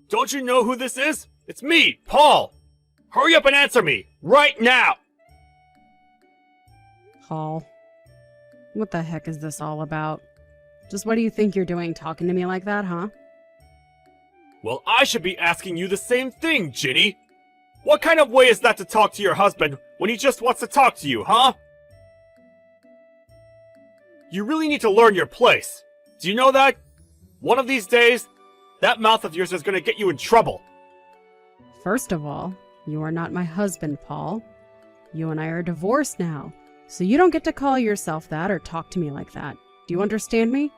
Don't you know who this is? It's me, Paul! Hurry up and answer me! Right now! Paul, what the heck is this all about? Just what do you think you're doing talking to me like that, huh? Well, I should be asking you the same thing, Ginny! What kind of way is that to talk to your husband when he just wants to talk to you, huh? You really need to learn your place. Do you know that? One of these days, that mouth of yours is gonna get you in trouble. First of all, you are not my husband, Paul. You and I are divorced now, so you don't get to call yourself that or talk to me like that. Do you understand me?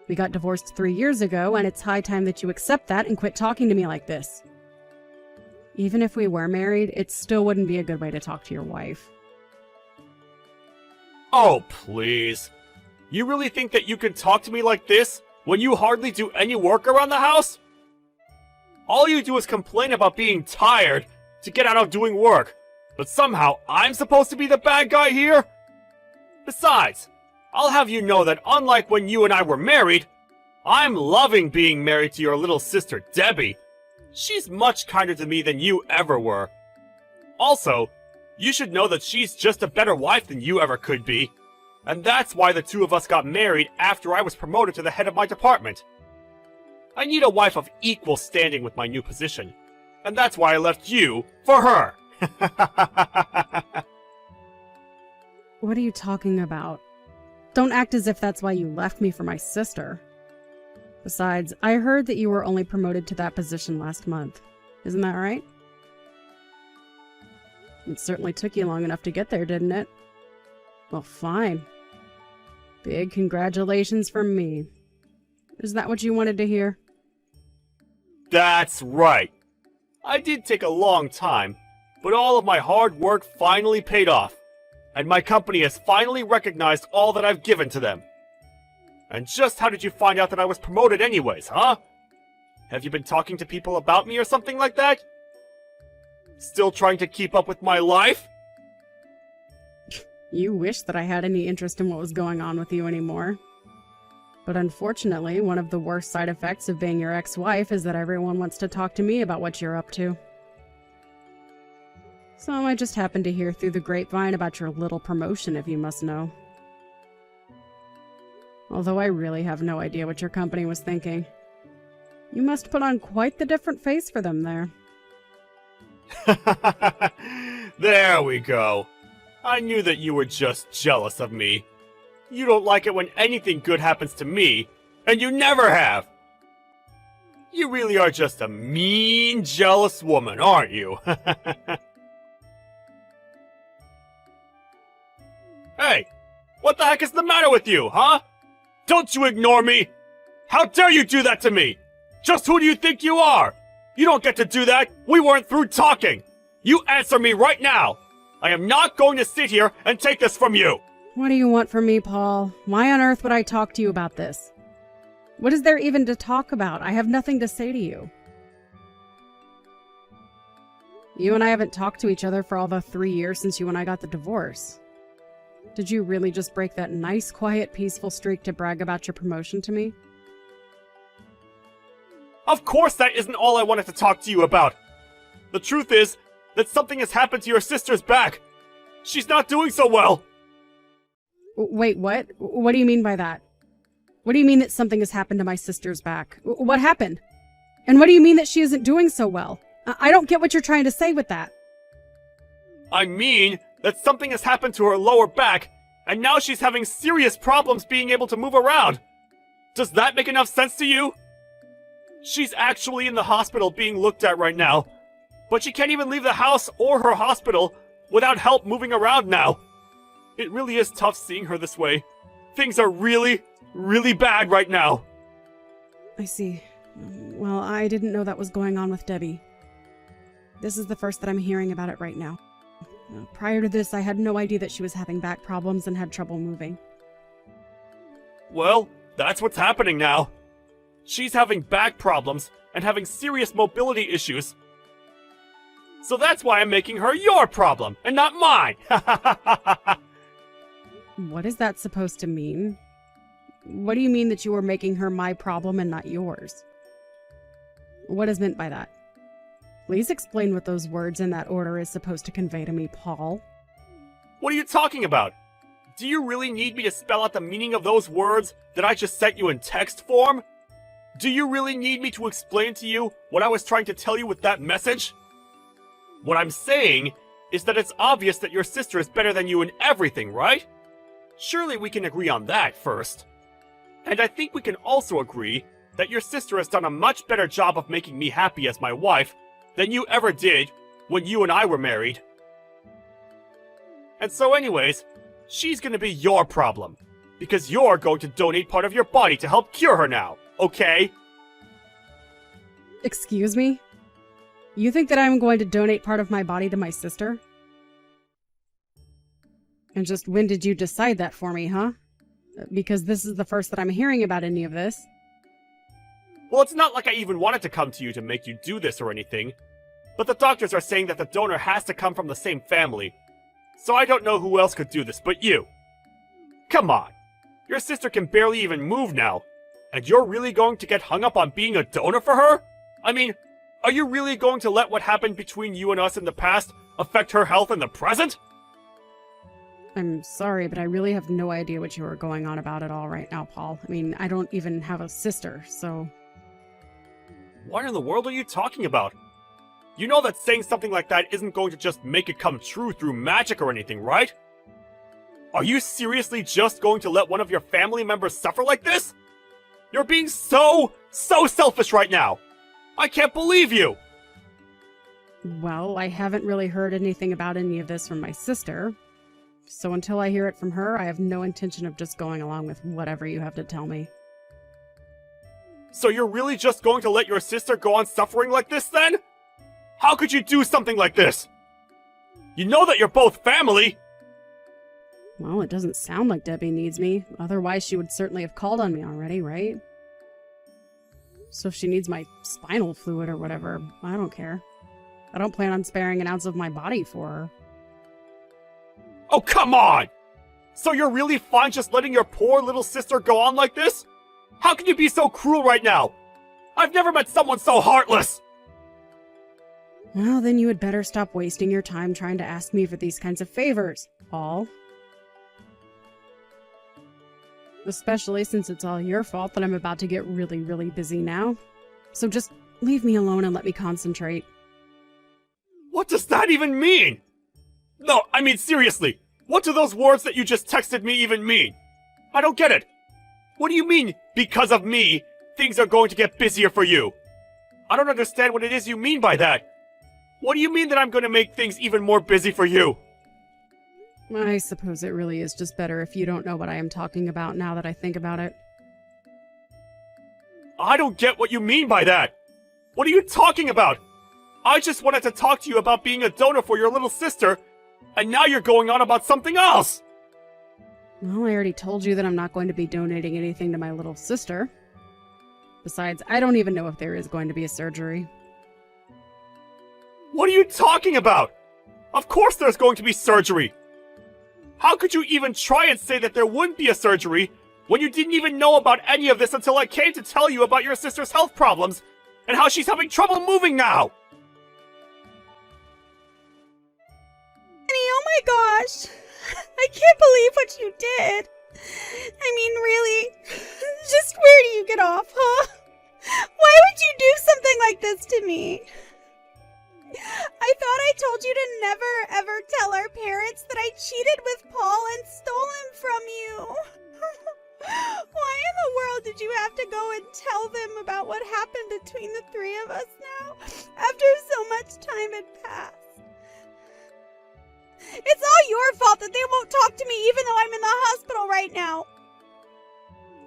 We got divorced 3 years ago, and it's high time that you accept that and quit talking to me like this. Even if we were married, it still wouldn't be a good way to talk to your wife. Oh, please. You really think that you can talk to me like this when you hardly do any work around the house? All you do is complain about being tired to get out of doing work, but somehow I'm supposed to be the bad guy here? Besides, I'll have you know that unlike when you and I were married, I'm loving being married to your little sister, Debbie. She's much kinder to me than you ever were. Also, you should know that she's just a better wife than you ever could be. And that's why the two of us got married after I was promoted to the head of my department. I need a wife of equal standing with my new position. And that's why I left you for her. What are you talking about? Don't act as if that's why you left me for my sister. Besides, I heard that you were only promoted to that position last month. Isn't that right? It certainly took you long enough to get there, didn't it? Well, fine. Big congratulations from me. Is that what you wanted to hear? That's right. I did take a long time, but all of my hard work finally paid off, and my company has finally recognized all that I've given to them. And just how did you find out that I was promoted anyways, huh? Have you been talking to people about me or something like that? Still trying to keep up with my life? You wish that I had any interest in what was going on with you anymore. But unfortunately, one of the worst side effects of being your ex-wife is that everyone wants to talk to me about what you're up to. So I just happened to hear through the grapevine about your little promotion, if you must know. Although I really have no idea what your company was thinking. You must put on quite the different face for them there. There we go. I knew that you were just jealous of me. You don't like it when anything good happens to me, and you never have. You really are just a mean, jealous woman, aren't you? Hey, what the heck is the matter with you, huh? Don't you ignore me! How dare you do that to me? Just who do you think you are? You don't get to do that! We weren't through talking! You answer me right now! I am not going to sit here and take this from you! What do you want from me, Paul? Why on earth would I talk to you about this? What is there even to talk about? I have nothing to say to you. You and I haven't talked to each other for all the 3 years since you and I got the divorce. Did you really just break that nice, quiet, peaceful streak to brag about your promotion to me? Of course that isn't all I wanted to talk to you about! The truth is that something has happened to your sister's back! She's not doing so well! Wait, what? What do you mean by that? What do you mean that something has happened to my sister's back? What happened? And what do you mean that she isn't doing so well? I don't get what you're trying to say with that. I mean that something has happened to her lower back, and now she's having serious problems being able to move around. Does that make enough sense to you? She's actually in the hospital being looked at right now, but she can't even leave the house or her hospital without help moving around now. It really is tough seeing her this way. Things are really, really bad right now. I see. Well, I didn't know that was going on with Debbie. This is the first that I'm hearing about it right now. Prior to this, I had no idea that she was having back problems and had trouble moving. Well, that's what's happening now. She's having back problems and having serious mobility issues. So that's why I'm making her your problem and not mine. What is that supposed to mean? What do you mean that you were making her my problem and not yours? What is meant by that? Please explain what those words in that order is supposed to convey to me, Paul. What are you talking about? Do you really need me to spell out the meaning of those words that I just sent you in text form? Do you really need me to explain to you what I was trying to tell you with that message? What I'm saying is that it's obvious that your sister is better than you in everything, right? Surely we can agree on that first. And I think we can also agree that your sister has done a much better job of making me happy as my wife than you ever did when you and I were married. And so anyways, she's gonna be your problem, because you're going to donate part of your body to help cure her now, okay? Excuse me? You think that I'm going to donate part of my body to my sister? And just when did you decide that for me, huh? Because this is the first that I'm hearing about any of this. Well, it's not like I even wanted to come to you to make you do this or anything, but the doctors are saying that the donor has to come from the same family, so I don't know who else could do this but you. Come on, your sister can barely even move now, and you're really going to get hung up on being a donor for her? I mean, are you really going to let what happened between you and us in the past affect her health in the present? I'm sorry, but I really have no idea what you are going on about at all right now, Paul. I mean, I don't even have a sister, so... What in the world are you talking about? You know that saying something like that isn't going to just make it come true through magic or anything, right? Are you seriously just going to let one of your family members suffer like this? You're being so selfish right now! I can't believe you! Well, I haven't really heard anything about any of this from my sister. So until I hear it from her, I have no intention of just going along with whatever you have to tell me. So you're really just going to let your sister go on suffering like this then? How could you do something like this? You know that you're both family! Well, it doesn't sound like Debbie needs me. Otherwise, she would certainly have called on me already, right? So if she needs my spinal fluid or whatever, I don't care. I don't plan on sparing an ounce of my body for her. Oh, come on! So you're really fine just letting your poor little sister go on like this? How can you be so cruel right now? I've never met someone so heartless! Well, then you had better stop wasting your time trying to ask me for these kinds of favors, Paul. Especially since it's all your fault that I'm about to get really, really busy now. So just leave me alone and let me concentrate. What does that even mean? No, I mean seriously, what do those words that you just texted me even mean? I don't get it. What do you mean, because of me, things are going to get busier for you? I don't understand what it is you mean by that. What do you mean that I'm going to make things even more busy for you? I suppose it really is just better if you don't know what I am talking about now that I think about it. I don't get what you mean by that. What are you talking about? I just wanted to talk to you about being a donor for your little sister, and now you're going on about something else! Well, I already told you that I'm not going to be donating anything to my little sister. Besides, I don't even know if there is going to be a surgery. What are you talking about? Of course there's going to be surgery! How could you even try and say that there wouldn't be a surgery when you didn't even know about any of this until I came to tell you about your sister's health problems and how she's having trouble moving now? Oh my gosh! I can't believe what you did! I mean, really? Just where do you get off, huh? Why would you do something like this to me? I thought I told you to never ever tell our parents that I cheated with Paul and stole him from you. Why in the world did you have to go and tell them about what happened between the three of us now, after so much time had passed? It's all your fault that they won't talk to me even though I'm in the hospital right now.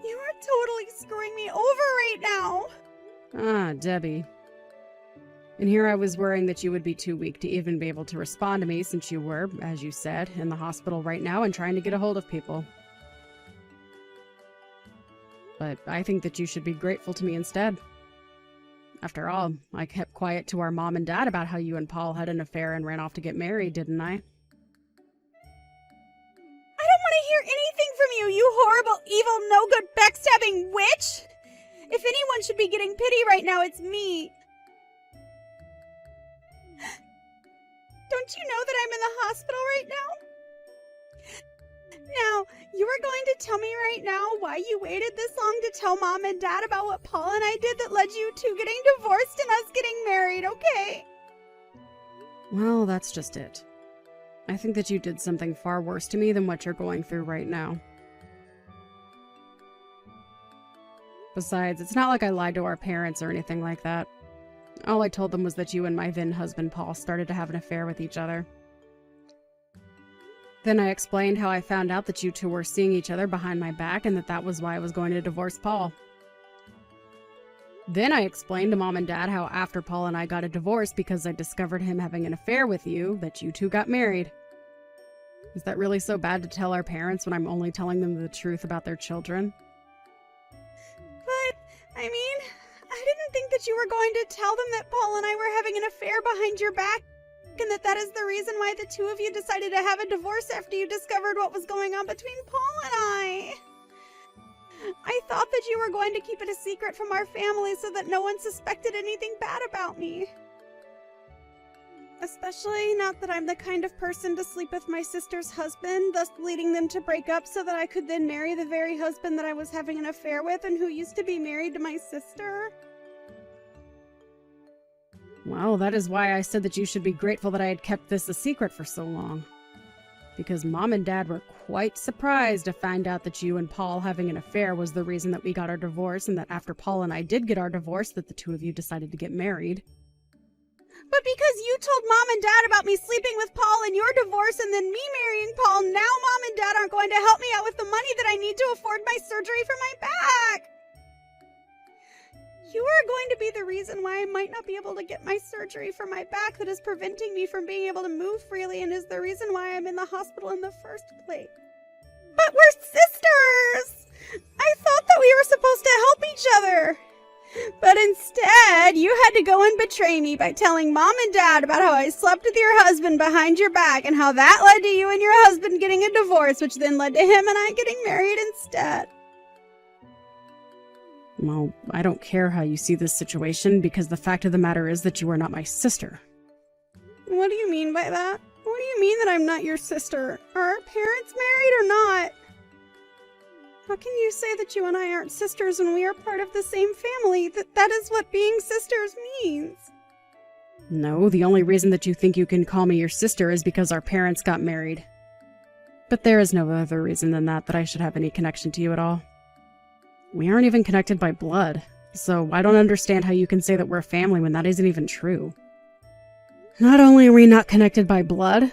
You are totally screwing me over right now. Ah, Debbie. And here I was worrying that you would be too weak to even be able to respond to me since you were, as you said, in the hospital right now and trying to get a hold of people. But I think that you should be grateful to me instead. After all, I kept quiet to our mom and dad about how you and Paul had an affair and ran off to get married, didn't I? I don't want to hear anything from you, you horrible, evil, no-good, backstabbing witch! If anyone should be getting pity right now, it's me. Don't you know that I'm in the hospital right now? Now, you are going to tell me right now why you waited this long to tell Mom and Dad about what Paul and I did that led you to getting divorced and us getting married, okay? Well, that's just it. I think that you did something far worse to me than what you're going through right now. Besides, it's not like I lied to our parents or anything like that. All I told them was that you and my then husband Paul started to have an affair with each other. Then I explained how I found out that you two were seeing each other behind my back and that was why I was going to divorce Paul. Then I explained to Mom and Dad how after Paul and I got a divorce because I discovered him having an affair with you, that you two got married. Is that really so bad to tell our parents when I'm only telling them the truth about their children? But, I mean, I didn't think that you were going to tell them that Paul and I were having an affair behind your back, and that is the reason why the two of you decided to have a divorce after you discovered what was going on between Paul and I. I thought that you were going to keep it a secret from our family so that no one suspected anything bad about me. Especially not that I'm the kind of person to sleep with my sister's husband, thus leading them to break up so that I could then marry the very husband that I was having an affair with and who used to be married to my sister. Well, that is why I said that you should be grateful that I had kept this a secret for so long. Because Mom and Dad were quite surprised to find out that you and Paul having an affair was the reason that we got our divorce, and that after Paul and I did get our divorce, that the two of you decided to get married. But because you told Mom and Dad about me sleeping with Paul and your divorce and then me marrying Paul, now Mom and Dad aren't going to help me out with the money that I need to afford my surgery for my back. You are going to be the reason why I might not be able to get my surgery for my back that is preventing me from being able to move freely and is the reason why I'm in the hospital in the first place. But we're sisters! I thought that we were supposed to help each other. But instead, you had to go and betray me by telling Mom and Dad about how I slept with your husband behind your back and how that led to you and your husband getting a divorce, which then led to him and I getting married instead. Well, I don't care how you see this situation, because the fact of the matter is that you are not my sister. What do you mean by that? What do you mean that I'm not your sister? Are our parents married or not? How can you say that you and I aren't sisters when we are part of the same family? That is what being sisters means. No, the only reason that you think you can call me your sister is because our parents got married. But there is no other reason than that I should have any connection to you at all. We aren't even connected by blood, so I don't understand how you can say that we're family when that isn't even true. Not only are we not connected by blood,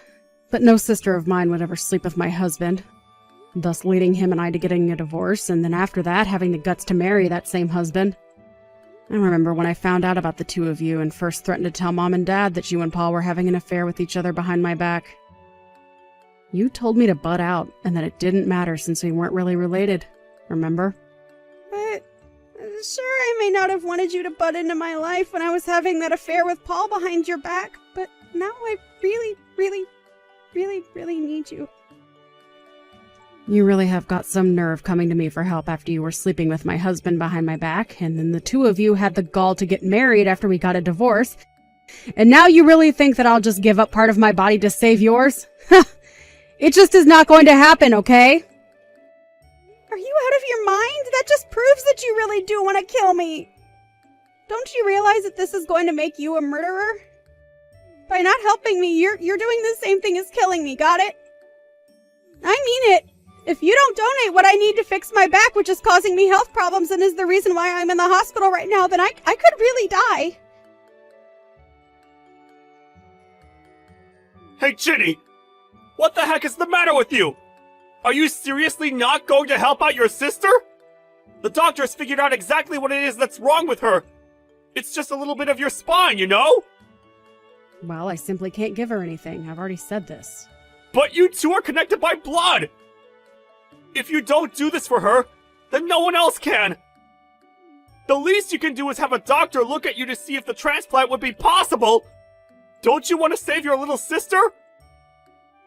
but no sister of mine would ever sleep with my husband, thus leading him and I to getting a divorce, and then after that having the guts to marry that same husband. I remember when I found out about the two of you and first threatened to tell Mom and Dad that you and Paul were having an affair with each other behind my back. You told me to butt out, and that it didn't matter since we weren't really related, remember? But, sure, I may not have wanted you to butt into my life when I was having that affair with Paul behind your back, but now I really, really, really, really need you. You really have got some nerve coming to me for help after you were sleeping with my husband behind my back, and then the two of you had the gall to get married after we got a divorce. And now you really think that I'll just give up part of my body to save yours? It just is not going to happen, okay? Are you out of your mind? That just proves that you really do want to kill me. Don't you realize that this is going to make you a murderer? By not helping me, you're doing the same thing as killing me, got it? I mean it. If you don't donate what I need to fix my back, which is causing me health problems and is the reason why I'm in the hospital right now, then I could really die. Hey, Ginny! What the heck is the matter with you? Are you seriously not going to help out your sister? The doctors figured out exactly what it is that's wrong with her. It's just a little bit of your spine, you know? Well, I simply can't give her anything. I've already said this. But you two are connected by blood! If you don't do this for her, then no one else can! The least you can do is have a doctor look at you to see if the transplant would be possible! Don't you want to save your little sister?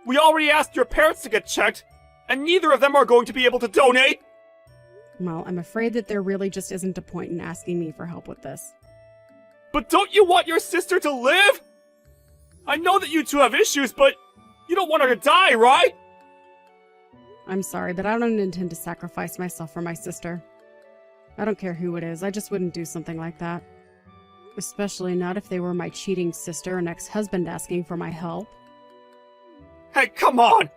We already asked your parents to get checked, and neither of them are going to be able to donate! Well, I'm afraid that there really just isn't a point in asking me for help with this. But don't you want your sister to live? I know that you two have issues, but you don't want her to die, right? I'm sorry, but I don't intend to sacrifice myself for my sister. I don't care who it is, I just wouldn't do something like that. Especially not if they were my cheating sister and ex-husband asking for my help. Hey, come on!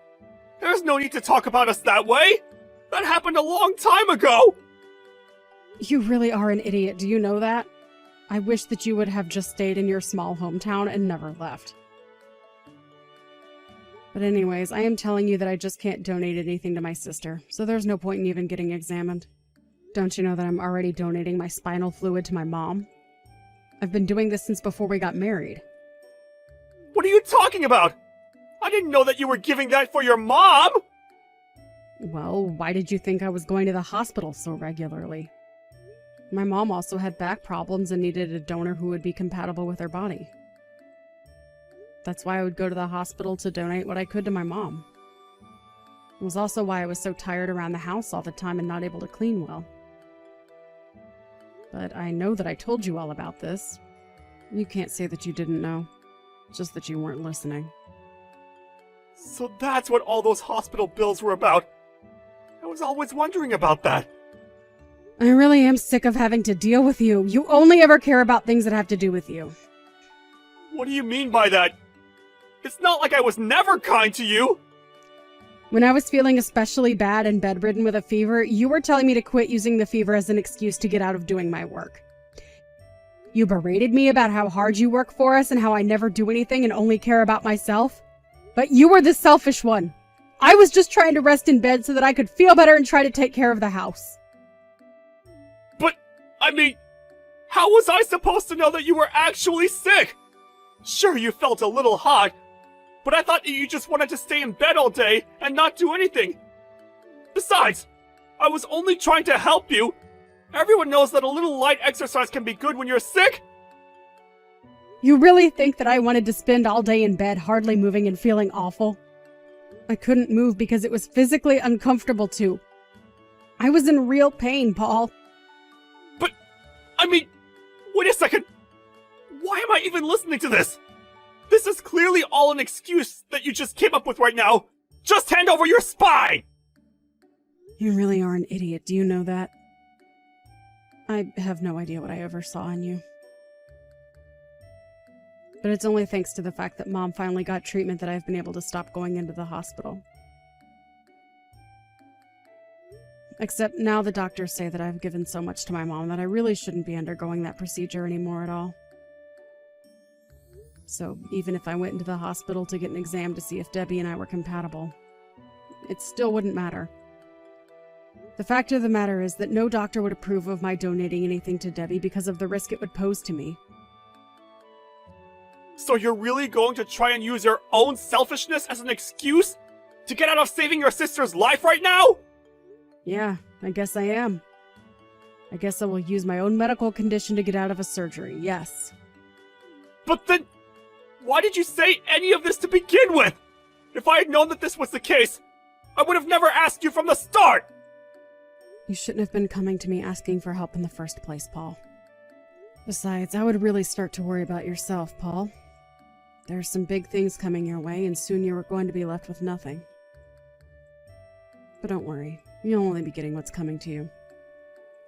There's no need to talk about us that way! That happened a long time ago! You really are an idiot, do you know that? I wish that you would have just stayed in your small hometown and never left. But anyways, I am telling you that I just can't donate anything to my sister, so there's no point in even getting examined. Don't you know that I'm already donating my spinal fluid to my mom? I've been doing this since before we got married. What are you talking about? I didn't know that you were giving that for your mom! Well, why did you think I was going to the hospital so regularly? My mom also had back problems and needed a donor who would be compatible with her body. That's why I would go to the hospital to donate what I could to my mom. It was also why I was so tired around the house all the time and not able to clean well. But I know that I told you all about this. You can't say that you didn't know, just that you weren't listening. So that's what all those hospital bills were about. I was always wondering about that. I really am sick of having to deal with you. You only ever care about things that have to do with you. What do you mean by that? It's not like I was never kind to you! When I was feeling especially bad and bedridden with a fever, you were telling me to quit using the fever as an excuse to get out of doing my work. You berated me about how hard you work for us and how I never do anything and only care about myself. But you were the selfish one. I was just trying to rest in bed so that I could feel better and try to take care of the house. But, I mean, how was I supposed to know that you were actually sick? Sure, you felt a little hot, but I thought you just wanted to stay in bed all day and not do anything. Besides, I was only trying to help you. Everyone knows that a little light exercise can be good when you're sick. You really think that I wanted to spend all day in bed hardly moving and feeling awful? I couldn't move because it was physically uncomfortable to. I was in real pain, Paul. But, I mean, wait a second. Why am I even listening to this? This is clearly all an excuse that you just came up with right now. Just hand over your spine! You really are an idiot, do you know that? I have no idea what I ever saw in you. But it's only thanks to the fact that Mom finally got treatment that I've been able to stop going into the hospital. Except now the doctors say that I've given so much to my mom that I really shouldn't be undergoing that procedure anymore at all. So even if I went into the hospital to get an exam to see if Debbie and I were compatible, it still wouldn't matter. The fact of the matter is that no doctor would approve of my donating anything to Debbie because of the risk it would pose to me. So you're really going to try and use your own selfishness as an excuse to get out of saving your sister's life right now? Yeah, I guess I am. I guess I will use my own medical condition to get out of a surgery, yes. But then, why did you say any of this to begin with? If I had known that this was the case, I would have never asked you from the start! You shouldn't have been coming to me asking for help in the first place, Paul. Besides, I would really start to worry about yourself, Paul. There are some big things coming your way, and soon you are going to be left with nothing. But don't worry, you'll only be getting what's coming to you.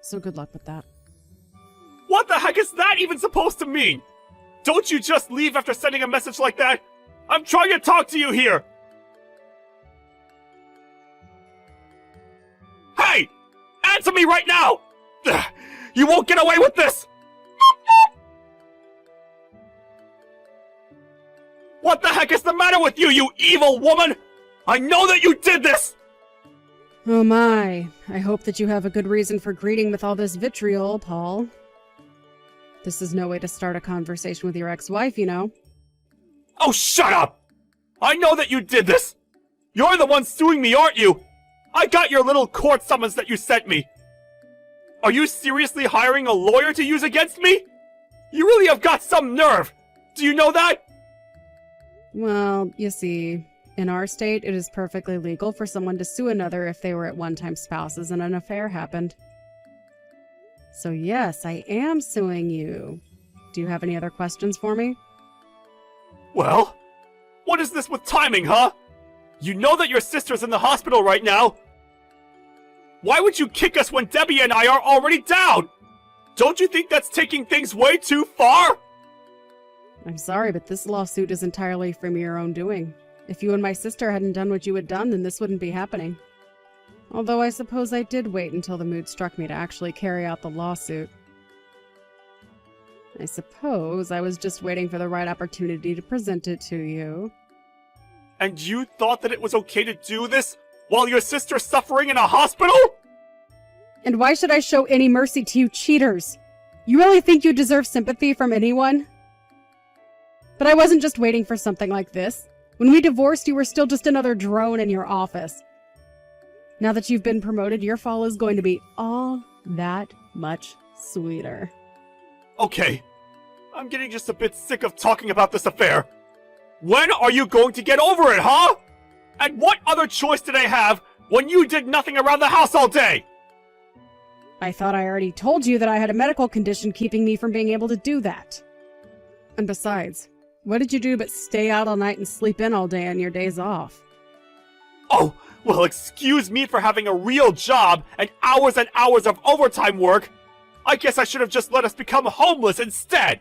So good luck with that. What the heck is that even supposed to mean? Don't you just leave after sending a message like that? I'm trying to talk to you here! Hey! Answer me right now! Ugh, you won't get away with this! What the heck is the matter with you, you evil woman? I know that you did this! Oh my, I hope that you have a good reason for greeting with all this vitriol, Paul. This is no way to start a conversation with your ex-wife, you know. Oh, shut up! I know that you did this! You're the one suing me, aren't you? I got your little court summons that you sent me. Are you seriously hiring a lawyer to use against me? You really have got some nerve! Do you know that? Well, you see, in our state, it is perfectly legal for someone to sue another if they were at one time spouses and an affair happened. So yes, I am suing you. Do you have any other questions for me? Well, what is this with timing, huh? You know that your sister's in the hospital right now. Why would you kick us when Debbie and I are already down? Don't you think that's taking things way too far? I'm sorry, but this lawsuit is entirely from your own doing. If you and my sister hadn't done what you had done, then this wouldn't be happening. Although I suppose I did wait until the mood struck me to actually carry out the lawsuit. I suppose I was just waiting for the right opportunity to present it to you. And you thought that it was okay to do this while your sister's suffering in a hospital? And why should I show any mercy to you cheaters? You really think you deserve sympathy from anyone? But I wasn't just waiting for something like this. When we divorced, you were still just another drone in your office. Now that you've been promoted, your fall is going to be all that much sweeter. Okay, I'm getting just a bit sick of talking about this affair. When are you going to get over it, huh? And what other choice did I have when you did nothing around the house all day? I thought I already told you that I had a medical condition keeping me from being able to do that. And besides, what did you do but stay out all night and sleep in all day on your days off? Oh, well, excuse me for having a real job and hours of overtime work. I guess I should have just let us become homeless instead.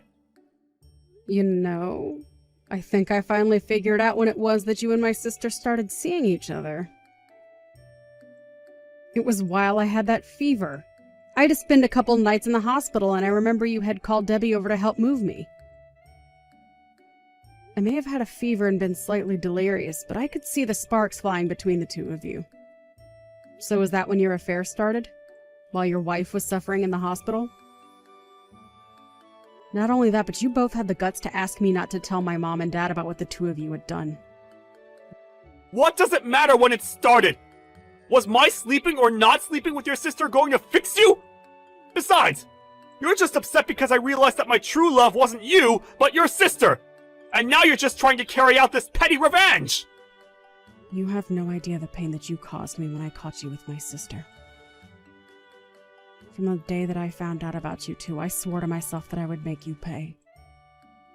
You know, I think I finally figured out when it was that you and my sister started seeing each other. It was while I had that fever. I had to spend a couple nights in the hospital, and I remember you had called Debbie over to help move me. I may have had a fever and been slightly delirious, but I could see the sparks flying between the two of you. So was that when your affair started? While your wife was suffering in the hospital? Not only that, but you both had the guts to ask me not to tell my mom and dad about what the two of you had done. What does it matter when it started? Was my sleeping or not sleeping with your sister going to fix you? Besides, you're just upset because I realized that my true love wasn't you, but your sister. And now you're just trying to carry out this petty revenge! You have no idea the pain that you caused me when I caught you with my sister. From the day that I found out about you two, I swore to myself that I would make you pay.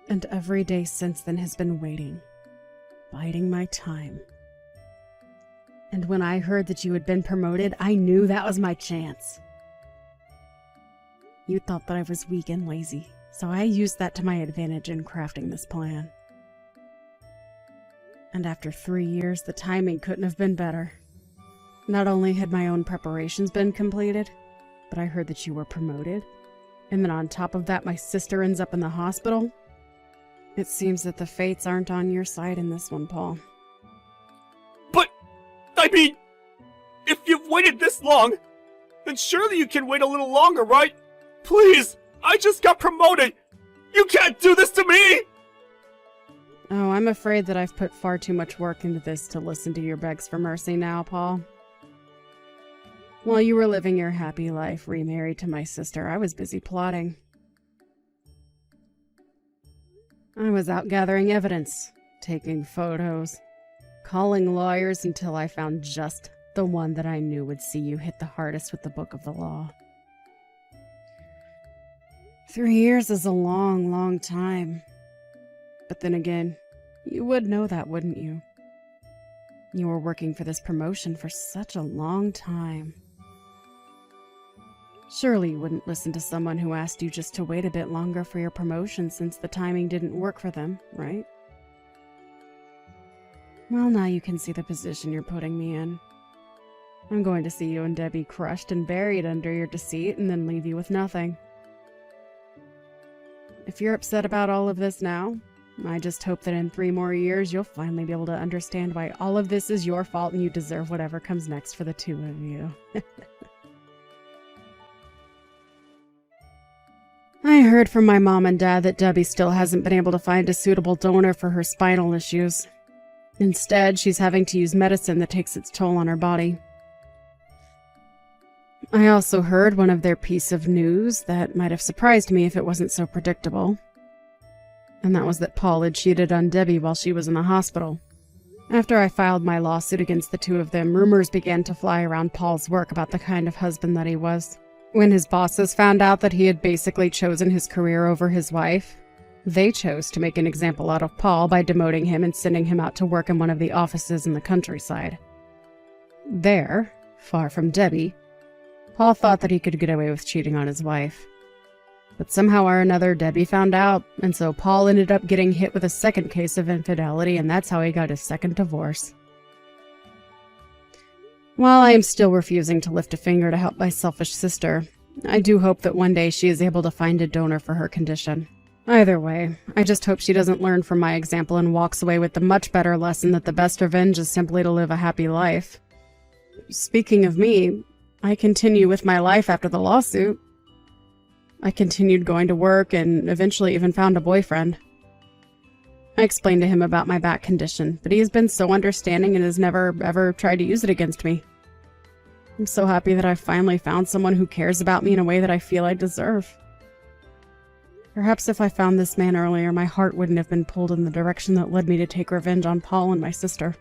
And every day since then has been waiting, biding my time. And when I heard that you had been promoted, I knew that was my chance. You thought that I was weak and lazy, so I used that to my advantage in crafting this plan. And after 3 years, the timing couldn't have been better. Not only had my own preparations been completed, but I heard that you were promoted. And then on top of that, my sister ends up in the hospital. It seems that the fates aren't on your side in this one, Paul. But, I mean, if you've waited this long, then surely you can wait a little longer, right? Please, I just got promoted. You can't do this to me! Oh, I'm afraid that I've put far too much work into this to listen to your begs for mercy now, Paul. While you were living your happy life remarried to my sister, I was busy plotting. I was out gathering evidence, taking photos, calling lawyers until I found just the one that I knew would see you hit the hardest with the book of the law. 3 years is a long, long time. But then again, you would know that, wouldn't you? You were working for this promotion for such a long time. Surely you wouldn't listen to someone who asked you just to wait a bit longer for your promotion since the timing didn't work for them, right? Well, now you can see the position you're putting me in. I'm going to see you and Debbie crushed and buried under your deceit and then leave you with nothing. If you're upset about all of this now, I just hope that in 3 more years you'll finally be able to understand why all of this is your fault and you deserve whatever comes next for the two of you. I heard from my mom and dad that Debbie still hasn't been able to find a suitable donor for her spinal issues. Instead, she's having to use medicine that takes its toll on her body. I also heard one of their piece of news that might have surprised me if it wasn't so predictable. And that was that Paul had cheated on Debbie while she was in the hospital. After I filed my lawsuit against the two of them, rumors began to fly around Paul's work about the kind of husband that he was. When his bosses found out that he had basically chosen his career over his wife, They chose to make an example out of Paul by demoting him and sending him out to work in one of the offices in the countryside. There, far from Debbie, Paul thought that he could get away with cheating on his wife. But somehow or another, Debbie found out, and so Paul ended up getting hit with a second case of infidelity, and that's how he got his second divorce. While I am still refusing to lift a finger to help my selfish sister, I do hope that one day she is able to find a donor for her condition. Either way, I just hope she doesn't learn from my example and walks away with the much better lesson that the best revenge is simply to live a happy life. Speaking of me, I continue with my life after the lawsuit. I continued going to work and eventually even found a boyfriend. I explained to him about my back condition, but he has been so understanding and has never ever tried to use it against me. I'm so happy that I finally found someone who cares about me in a way that I feel I deserve. Perhaps if I found this man earlier, my heart wouldn't have been pulled in the direction that led me to take revenge on Paul and my sister.